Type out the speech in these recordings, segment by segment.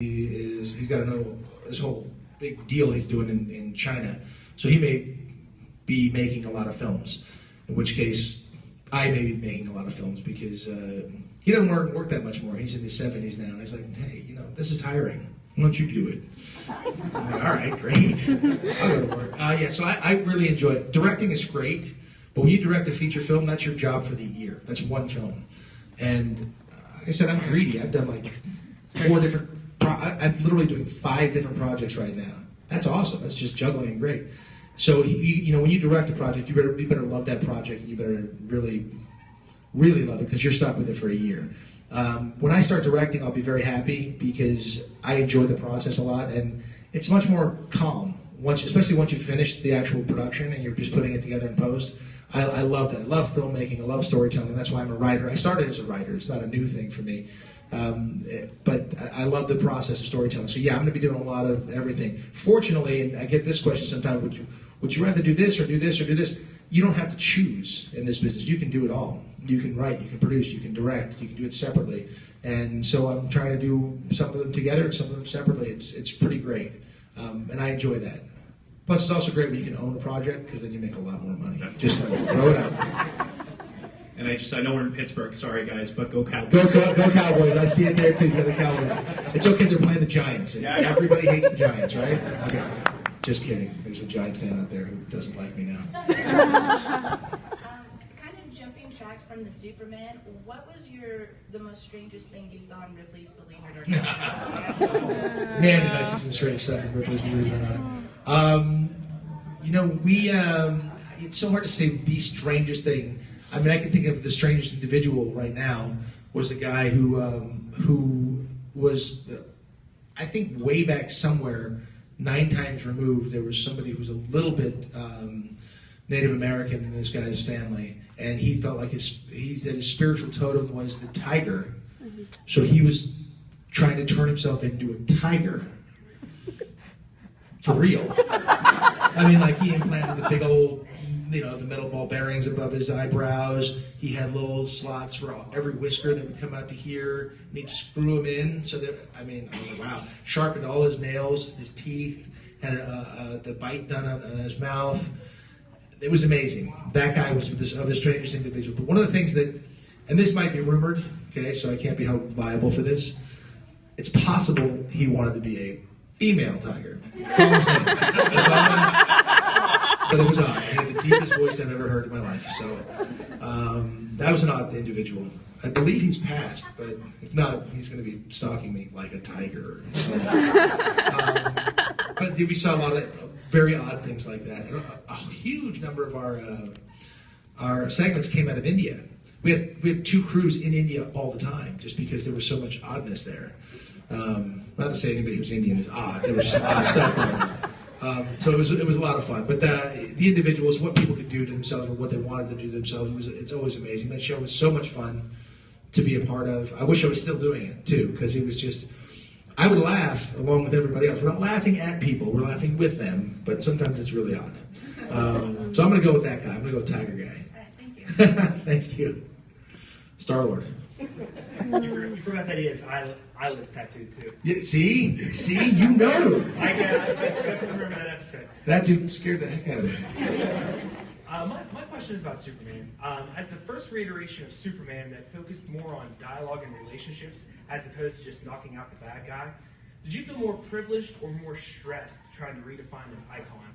he's got this whole big deal he's doing in China. So he may be making a lot of films, in which case I may be making a lot of films because he doesn't work that much more. He's in his 70s now, and he's like, hey, this is tiring. Why don't you do it? I'm like, all right, great. I'll go to work. Yeah, so I really enjoy it. Directing is great, but when you direct a feature film, that's your job for the year. That's one film. And like I said, I'm greedy. I've done like 4 different, I'm literally doing 5 different projects right now. That's awesome. That's just juggling and great. So, when you direct a project, you better love that project, and you better really, really love it, because you're stuck with it for a year. When I start directing, I'll be very happy because I enjoy the process a lot, and it's much more calm, especially once you finish the actual production and you're just putting it together in post. I love that. I love filmmaking. I love storytelling. That's why I'm a writer. I started as a writer. It's not a new thing for me. But I love the process of storytelling. So yeah, I'm going to be doing a lot of everything. Fortunately, and I get this question sometimes, would you rather do this or do this or do this? You don't have to choose in this business. You can do it all. You can write, you can produce, you can direct, you can do it separately. And so I'm trying to do some of them together and some of them separately. It's pretty great. And I enjoy that. Plus, it's also great when you can own a project, because then you make a lot more money. Just throw it out there. And I know we're in Pittsburgh, sorry guys, but go Cowboys. Go Cowboys. I see it there too. The Cowboys. It's okay, they're playing the Giants. Everybody hates the Giants, right? Okay. Just kidding. There's a Giant fan out there who doesn't like me now. Kind of jumping tracks from the Superman, what was the most strangest thing you saw in Ripley's Believe It or Not? Man, did I see some strange stuff in Ripley's Believe It or Not. It's so hard to say the strangest thing. I mean, I can think of the strangest individual right now was the guy who was, I think way back somewhere, 9 times removed, there was somebody who was a little bit Native American in this guy's family, and he felt like his spiritual totem was the tiger, so he was trying to turn himself into a tiger. For real. I mean, like, he implanted the big old, the metal ball bearings above his eyebrows. He had little slots for every whisker that would come out to here, and he'd screw them in. So that, I was like, wow. Sharpened all his nails, his teeth, had the bite done on his mouth. It was amazing. That guy was the strangest individual. But one of the things that, and this might be rumored, okay, so I can't be held liable for this. It's possible he wanted to be a female tiger. That's all I'm saying. That's all but it was odd. He had the deepest voice I've ever heard in my life. So that was an odd individual. I believe he's passed, but if not, he's going to be stalking me like a tiger. So, but we saw a lot of very odd things like that. And a huge number of our segments came out of India. We had 2 crews in India all the time, just because there was so much oddness there. Not to say anybody who's Indian is odd. There was some odd stuff going on. So it was a lot of fun. But the individuals, what people could do to themselves, or what they wanted to do to themselves, it's always amazing. That show was so much fun to be a part of. I wish I was still doing it too, because it was just, I would laugh along with everybody else. We're not laughing at people, we're laughing with them, but sometimes it's really odd. So I'm going to go with that guy. I'm going to go with Tiger Guy. All right, thank you. Thank you. Star-Lord. You forgot that he has eyelids tattooed too. Yeah, see, you know. I definitely remember that episode. That dude scared the heck out of me. My question is about Superman. As the first reiteration of Superman that focused more on dialogue and relationships as opposed to just knocking out the bad guy, did you feel more privileged or more stressed trying to redefine an icon?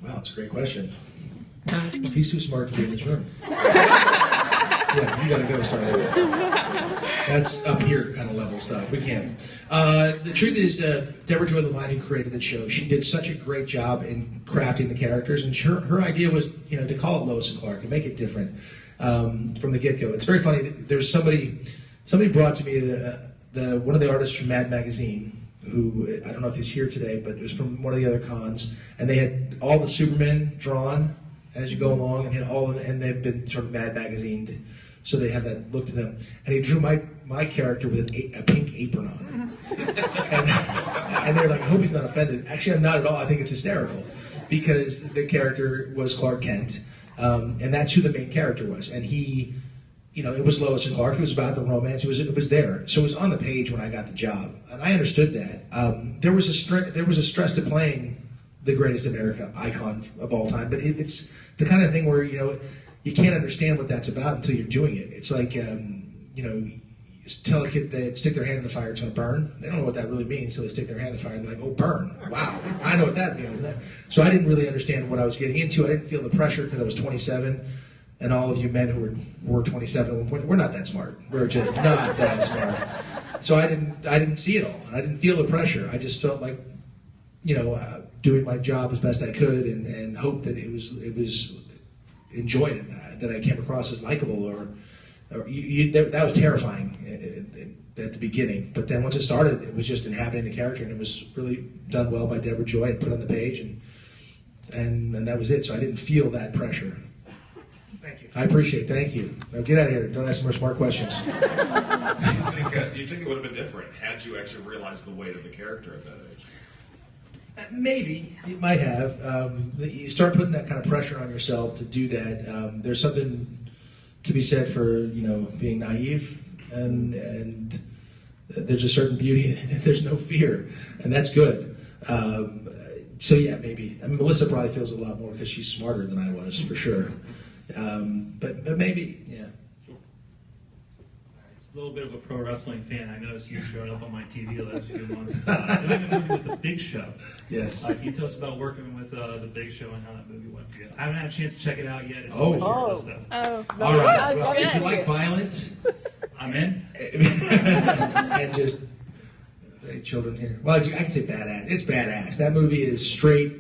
Wow, that's a great question. He's too smart to be in this room. Yeah, you gotta go start over. That's up here kind of level stuff. We can't. The truth is, Deborah Joy Levine, who created the show, she did such a great job in crafting the characters, and her idea was, to call it Lois and Clark and make it different from the get-go. It's very funny. There's somebody brought to me one of the artists from Mad Magazine, who I don't know if he's here today, but it was from one of the other cons, and they had all the Supermen drawn as you go along, and had all of them, and they've been sort of Mad Magazined, so they have that look to them. And he drew my character with a pink apron on, and they're like, I hope he's not offended. Actually, I'm not at all. I think it's hysterical, because the character was Clark Kent, and that's who the main character was. And he it was Lois and Clark. It was about the romance. It was there. So it was on the page when I got the job, and I understood that. There was a stress to playing the greatest America icon of all time, but it's the kind of thing where you can't understand what that's about until you're doing it. It's like you tell a kid they stick their hand in the fire, it's going to burn. They don't know what that really means, so they stick their hand in the fire and they're like, oh, burn. Wow, I know what that means. So I didn't really understand what I was getting into. I didn't feel the pressure because I was 27, and all of you men who were 27 at one point, we're not that smart. We're just not that smart. So I didn't see it all. I didn't feel the pressure. I just felt like, doing my job as best I could and hoped that it was enjoyed, that I came across as likable that was terrifying at the beginning. But then once it started, it was just inhabiting the character, and it was really done well by Deborah Joy and put on the page, and that was it. So I didn't feel that pressure. Thank you. I appreciate it. Thank you. Now get out of here. Don't ask more smart questions. Do you think it would have been different had you actually realized the weight of the character at that age? Maybe it might have. You start putting that kind of pressure on yourself to do that. There's something to be said for being naive, and there's a certain beauty. There's no fear, and that's good. So yeah, maybe. I mean, Melissa probably feels a lot more because she's smarter than I was, for sure. But maybe, yeah. It's a little bit of a pro wrestling fan. I noticed you showed up on my TV the last few months. Doing a movie with The Big Show. Yes. Can you tell us about working with The Big Show and how that movie went for you? I haven't had a chance to check it out yet. It's on my short list, though. All right. Well, if you like violent, I'm in. and just children here. Well, I can say badass. It's badass. That movie is straight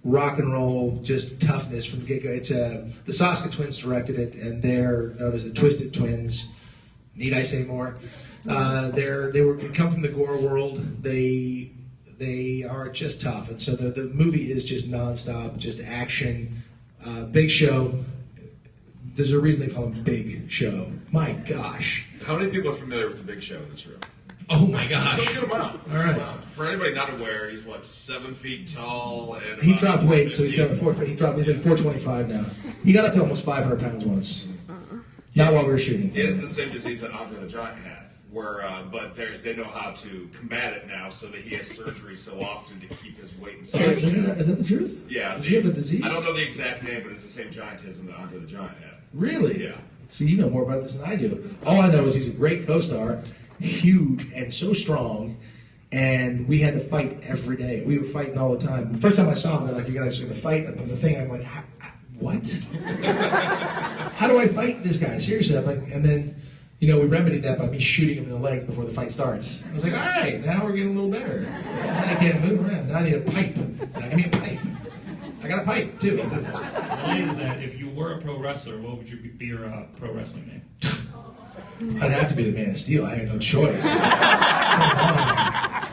rock and roll, just toughness from the get-go. It's the Soska twins directed it, and they're known as the Twisted Twins. Need I say more? They come from the gore world. They are just tough, and so the movie is just nonstop, just action. Big Show. There's a reason they call him Big Show. My gosh. How many people are familiar with the Big Show in this room? Oh my gosh. So good amount. All right. For anybody not aware, he's 7 feet tall, and He dropped weight, so he's like 425 now. He got up to almost 500 pounds once. Not while we were shooting. He has the same disease that Andre the Giant had, but they know how to combat it now, so that he has surgery so often to keep his weight inside. Is that the truth? Yeah. Does he have a disease? I don't know the exact name, but it's the same giantism that Andre the Giant had. Really? Yeah. See, you know more about this than I do. All I know is he's a great co-star, huge and so strong, and we had to fight every day. We were fighting all the time. The first time I saw him, they're like, "You guys are going to fight?" And the thing, I'm like, "What? How do I fight this guy?" Seriously, I'm like, and then, we remedied that by me shooting him in the leg before the fight starts. I was like, all right, now we're getting a little better. Now I can't move around. Now I need a pipe. Now give me a pipe. I got a pipe, too. Related to that, if you were a pro wrestler, what would be your pro wrestling name? I'd have to be the Man of Steel. I had no choice. Come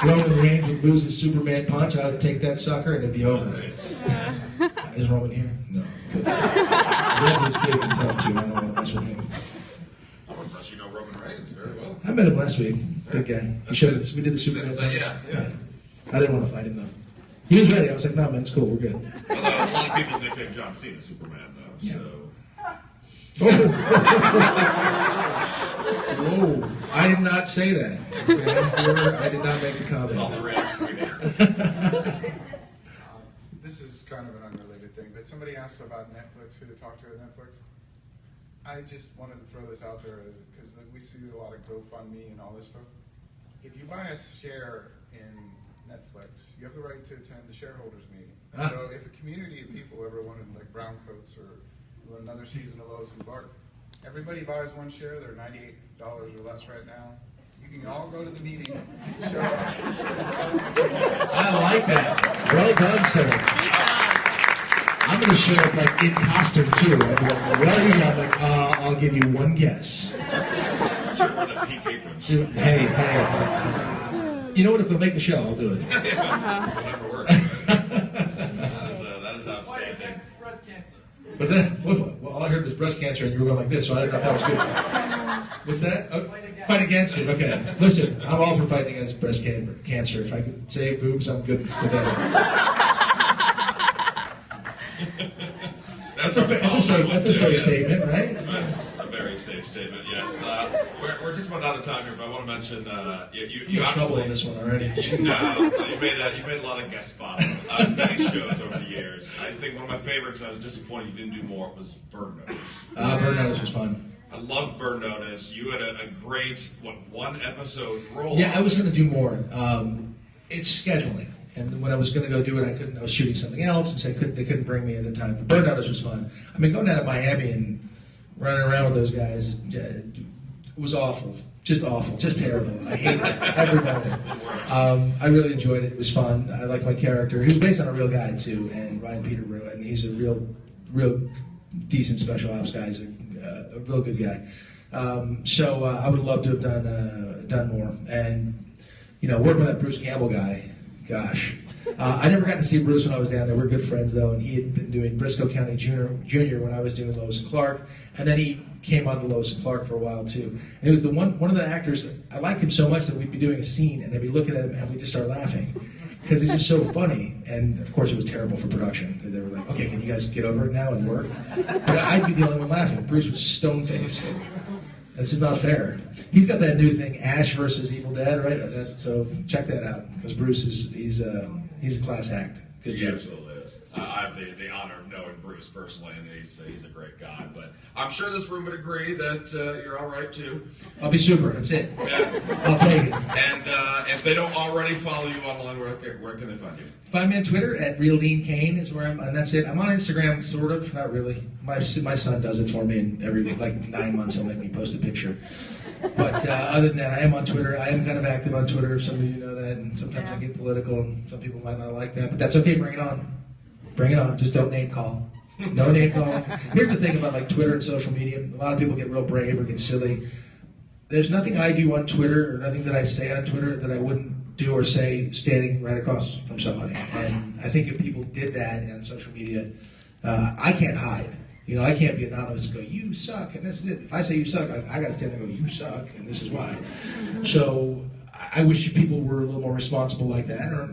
on. Roman Reigns would lose his Superman punch. I would take that sucker and it'd be over. Is Roman here? No. Good. That dude's big and tough too. I don't want to mess with him. I would impress you know Roman Reigns very well. I met him last week. Good guy. We did the Superman punch. Yeah. I didn't want to fight him though. He was ready. I was like, no, man, it's cool. We're good. Although a lot of people nickname John Cena Superman, though. Yeah. So. Oh. Whoa. I did not say that. Okay? I did not make the comment. That's all the rage. This is kind of an unrelated thing, but somebody asked about Netflix, who to talk to at Netflix. I just wanted to throw this out there because we see a lot of GoFundMe and all this stuff. If you buy a share in Netflix, you have the right to attend the shareholders meeting. So if a community of people ever wanted like brown coats or another season of Lois and Clark, everybody buys one share. They're $98 or less right now. You can all go to the meeting, show up. I like that. Well done, sir. I'm going to show up like in costume too. I'll be like, well, I'm like, I'll give you one guess. Sure, it was a pink apron. Hey. You know what? If they'll make the show, I'll do it. Whatever works. That is outstanding. Breast cancer. What's that? Well, all I heard was breast cancer, and you were going like this, so I didn't know if that was good. What's that? Oh, fight against it. Okay. Listen, I'm all for fighting against breast cancer. If I could save boobs, I'm good with that. That's a safe statement, right? That's a very safe safe statement. Yes. We're just about out of time here, but I want to mention you You're in trouble obviously on this one already. no, you made a lot of guest spots on many shows over the years. I think one of my favorites, I was disappointed you didn't do more, was Bird Notice. Bird Notice was fun. I loved Bird Notice. You had a great, one episode role. Yeah, I was going to do more. It's scheduling. And when I was going to go do it, I was shooting something else, and so they couldn't bring me at the time. But Bird Notice was fun. I mean, going down to Miami and running around with those guys was awful. Just awful. Just terrible. I hated it every moment. I really enjoyed it. It was fun. I liked my character. He was based on a real guy, too, and Ryan Peterborough, and he's a real decent special ops guy. He's a real good guy. So I would have loved to have done more. And, working with that Bruce Campbell guy, gosh. I never got to see Bruce when I was down there. We're good friends, though, and he had been doing Briscoe County Junior when I was doing Lois and Clark, and then he came on to Lois and Clark for a while, too. And it was one of the actors, I liked him so much that we'd be doing a scene, and they'd be looking at him, and we'd just start laughing, because he's just so funny. And, of course, it was terrible for production. They were like, okay, can you guys get over it now and work? But I'd be the only one laughing. Bruce was stone-faced. This is not fair. He's got that new thing, Ash versus Evil Dead, right? So check that out, because Bruce he's a class act. Good He dude. absolutely is. I have the honor of knowing Bruce personally, and he's a great guy. But I'm sure this room would agree that you're all right too. I'll be super. That's it. Yeah. I'll take it. And if they don't already follow you online, where can they find you? Find me on Twitter at RealDeanCain is where and that's it. I'm on Instagram, sort of, not really. My son does it for me, and every 9 months he'll make me post a picture. But other than that, I am on Twitter. I am kind of active on Twitter. Some of you know that, and sometimes I get political, and some people might not like that. But that's okay. Bring it on. Bring it on. Just don't name call. No name call. Here's the thing about Twitter and social media. A lot of people get real brave or get silly. There's nothing I do on Twitter or nothing that I say on Twitter that I wouldn't do or say standing right across from somebody. And I think if people did that on social media, I can't hide. I can't be anonymous and go, you suck, and this is it. If I say you suck, I got to stand there and go, you suck, and this is why. So I wish people were a little more responsible like that. Or